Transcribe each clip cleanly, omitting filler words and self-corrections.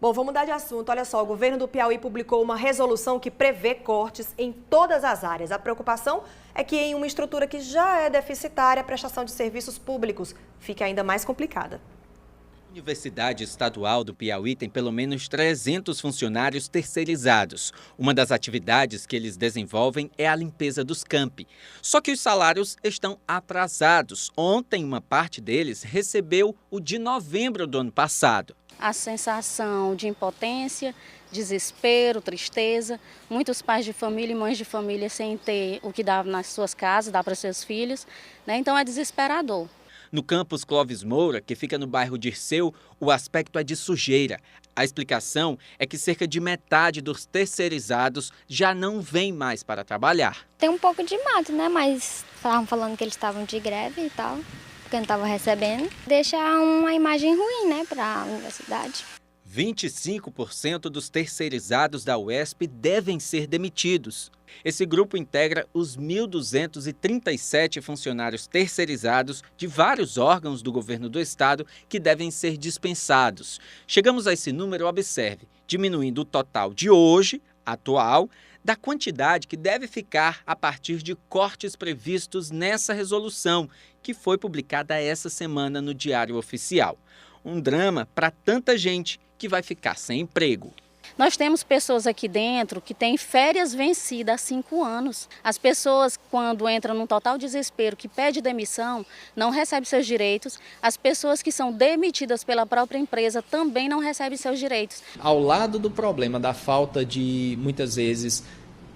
Bom, vamos mudar de assunto. Olha só, o governo do Piauí publicou uma resolução que prevê cortes em todas as áreas. A preocupação é que em uma estrutura que já é deficitária, a prestação de serviços públicos fique ainda mais complicada. A Universidade Estadual do Piauí tem pelo menos 300 funcionários terceirizados. Uma das atividades que eles desenvolvem é a limpeza dos campi. Só que os salários estão atrasados. Ontem, uma parte deles recebeu o de novembro do ano passado. A sensação de impotência, desespero, tristeza. Muitos pais de família e mães de família sem ter o que dar nas suas casas, dar para seus filhos, né? Então é desesperador. No campus Clóvis Moura, que fica no bairro Dirceu, o aspecto é de sujeira. A explicação é que cerca de metade dos terceirizados já não vem mais para trabalhar. Tem um pouco de mato, né? Mas estavam falando que eles estavam de greve e tal, porque não estavam recebendo. Deixa uma imagem ruim, né, para a universidade. 25% dos terceirizados da UESP devem ser demitidos. Esse grupo integra os 1.237 funcionários terceirizados de vários órgãos do governo do estado que devem ser dispensados. Chegamos a esse número, observe, diminuindo o total de hoje, atual, da quantidade que deve ficar a partir de cortes previstos nessa resolução, que foi publicada essa semana no Diário Oficial. Um drama para tanta gente que vai ficar sem emprego. Nós temos pessoas aqui dentro que têm férias vencidas há 5 anos. As pessoas, quando entram num total desespero, que pede demissão, não recebem seus direitos. As pessoas que são demitidas pela própria empresa também não recebem seus direitos. Ao lado do problema da falta de, muitas vezes,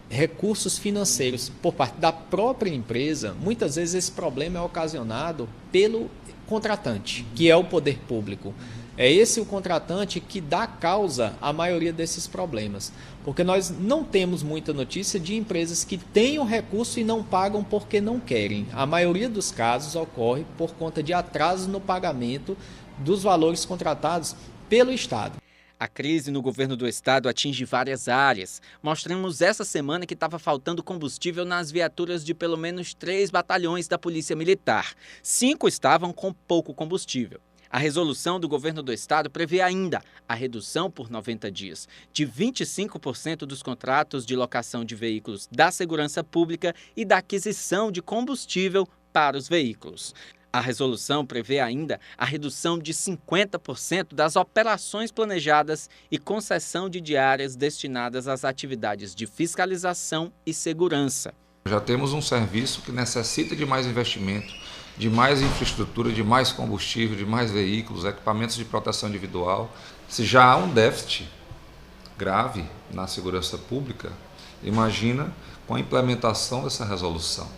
recursos financeiros por parte da própria empresa, muitas vezes esse problema é ocasionado pelo contratante, que é o poder público. É esse o contratante que dá causa à maioria desses problemas, porque nós não temos muita notícia de empresas que têm o recurso e não pagam porque não querem. A maioria dos casos ocorre por conta de atraso no pagamento dos valores contratados pelo Estado. A crise no governo do estado atinge várias áreas. Mostramos essa semana que estava faltando combustível nas viaturas de pelo menos 3 batalhões da Polícia Militar. 5 estavam com pouco combustível. A resolução do governo do estado prevê ainda a redução por 90 dias de 25% dos contratos de locação de veículos da segurança pública e da aquisição de combustível para os veículos. A resolução prevê ainda a redução de 50% das operações planejadas e concessão de diárias destinadas às atividades de fiscalização e segurança. Já temos um serviço que necessita de mais investimento, de mais infraestrutura, de mais combustível, de mais veículos, equipamentos de proteção individual. Se já há um déficit grave na segurança pública, imagina com a implementação dessa resolução.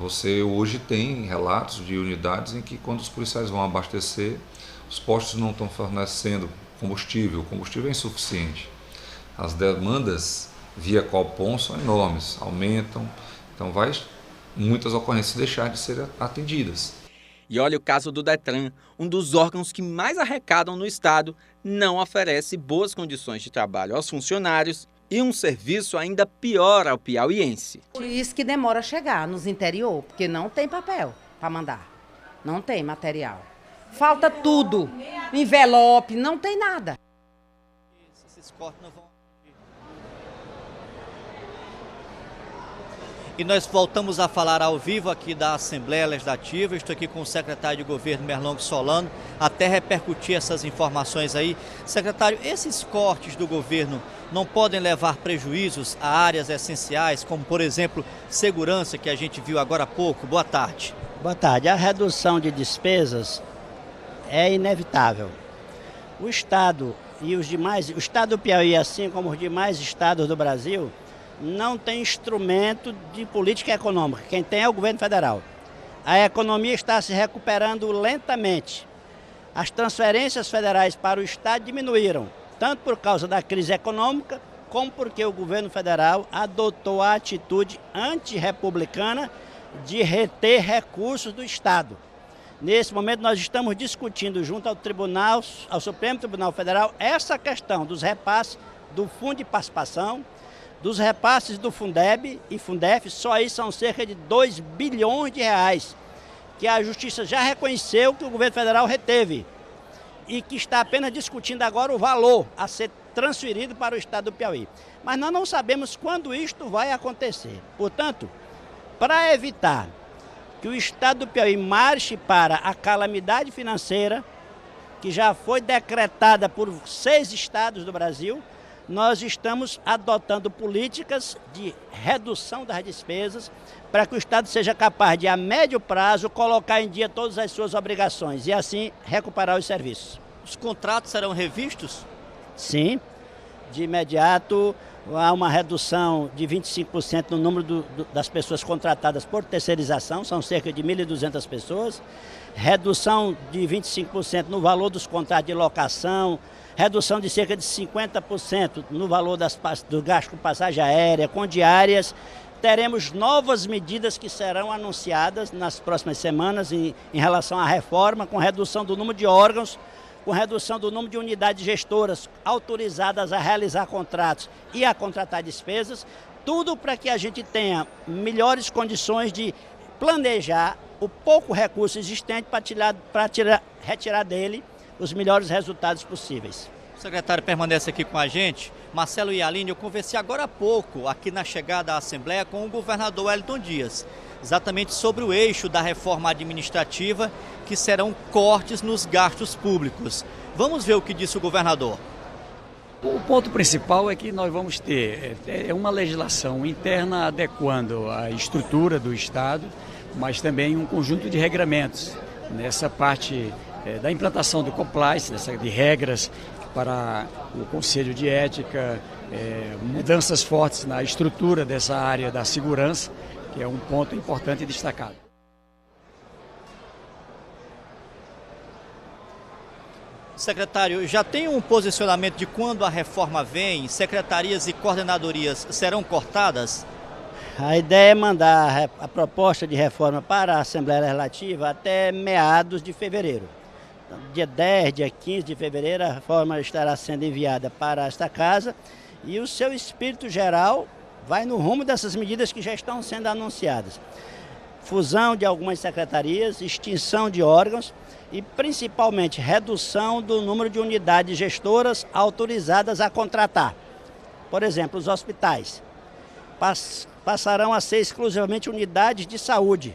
Você hoje tem relatos de unidades em que quando os policiais vão abastecer, os postos não estão fornecendo combustível, o combustível é insuficiente. As demandas via Copom são enormes, aumentam, então vai muitas ocorrências deixar de ser atendidas. E olha o caso do Detran, um dos órgãos que mais arrecadam no estado, não oferece boas condições de trabalho aos funcionários e um serviço ainda pior ao piauiense. Por isso que demora a chegar nos interior, porque não tem papel para mandar, não tem material. Falta tudo, envelope, não tem nada. Esses cortes não vão... E nós voltamos a falar ao vivo aqui da Assembleia Legislativa. Estou aqui com o secretário de Governo, Merlong Solano, até repercutir essas informações aí. Secretário, esses cortes do governo não podem levar prejuízos a áreas essenciais, como, por exemplo, segurança, que a gente viu agora há pouco? Boa tarde. Boa tarde. A redução de despesas é inevitável. O Estado e os demais, o Estado do Piauí, assim como os demais estados do Brasil, não tem instrumento de política econômica. Quem tem é o governo federal. A economia está se recuperando lentamente. As transferências federais para o Estado diminuíram, tanto por causa da crise econômica, como porque o governo federal adotou a atitude antirrepublicana de reter recursos do Estado. Nesse momento nós estamos discutindo junto ao Tribunal, ao Supremo Tribunal Federal, essa questão dos repasses do Fundo de Participação, dos repasses do Fundeb e Fundef, só aí são cerca de 2 bilhões de reais, que a Justiça já reconheceu que o governo federal reteve. e que está apenas discutindo agora o valor a ser transferido para o estado do Piauí. Mas nós não sabemos quando isto vai acontecer. Portanto, para evitar que o estado do Piauí marche para a calamidade financeira, que já foi decretada por 6 estados do Brasil, nós estamos adotando políticas de redução das despesas para que o Estado seja capaz de, a médio prazo, colocar em dia todas as suas obrigações e assim recuperar os serviços. Os contratos serão revistos? Sim, de imediato há uma redução de 25% no número das pessoas contratadas por terceirização, são cerca de 1.200 pessoas, redução de 25% no valor dos contratos de locação, redução de cerca de 50% no valor do gasto com passagem aérea, com diárias. Teremos novas medidas que serão anunciadas nas próximas semanas em relação à reforma, com redução do número de órgãos, com redução do número de unidades gestoras autorizadas a realizar contratos e a contratar despesas, tudo para que a gente tenha melhores condições de planejar o pouco recurso existente para retirar dele os melhores resultados possíveis. O secretário permanece aqui com a gente. Marcelo e Aline, eu conversei agora há pouco, aqui na chegada à Assembleia, com o governador Wellington Dias, exatamente sobre o eixo da reforma administrativa, que serão cortes nos gastos públicos. Vamos ver o que disse o governador. O ponto principal é que nós vamos ter uma legislação interna adequando a estrutura do Estado, mas também um conjunto de regramentos nessa parte da implantação do compliance, de regras para o Conselho de Ética, mudanças fortes na estrutura dessa área da segurança, que é um ponto importante e destacado. Secretário, já tem um posicionamento de quando a reforma vem? Secretarias e coordenadorias serão cortadas? A ideia é mandar a proposta de reforma para a Assembleia Legislativa até meados de fevereiro. Então, dia 10, dia 15 de fevereiro, a reforma estará sendo enviada para esta casa e o seu espírito geral vai no rumo dessas medidas que já estão sendo anunciadas. Fusão de algumas secretarias, extinção de órgãos e principalmente redução do número de unidades gestoras autorizadas a contratar. Por exemplo, os hospitais passarão a ser exclusivamente unidades de saúde,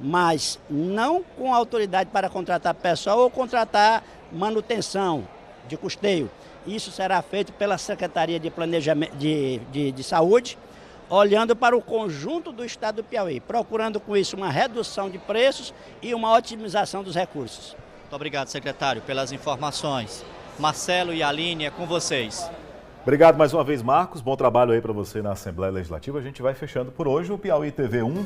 mas não com autoridade para contratar pessoal ou contratar manutenção de custeio. Isso será feito pela Secretaria de Planejamento de Saúde, olhando para o conjunto do estado do Piauí, procurando com isso uma redução de preços e uma otimização dos recursos. Muito obrigado, secretário, pelas informações. Marcelo e Aline, é com vocês. Obrigado mais uma vez, Marcos. Bom trabalho aí para você na Assembleia Legislativa. A gente vai fechando por hoje o Piauí TV 1.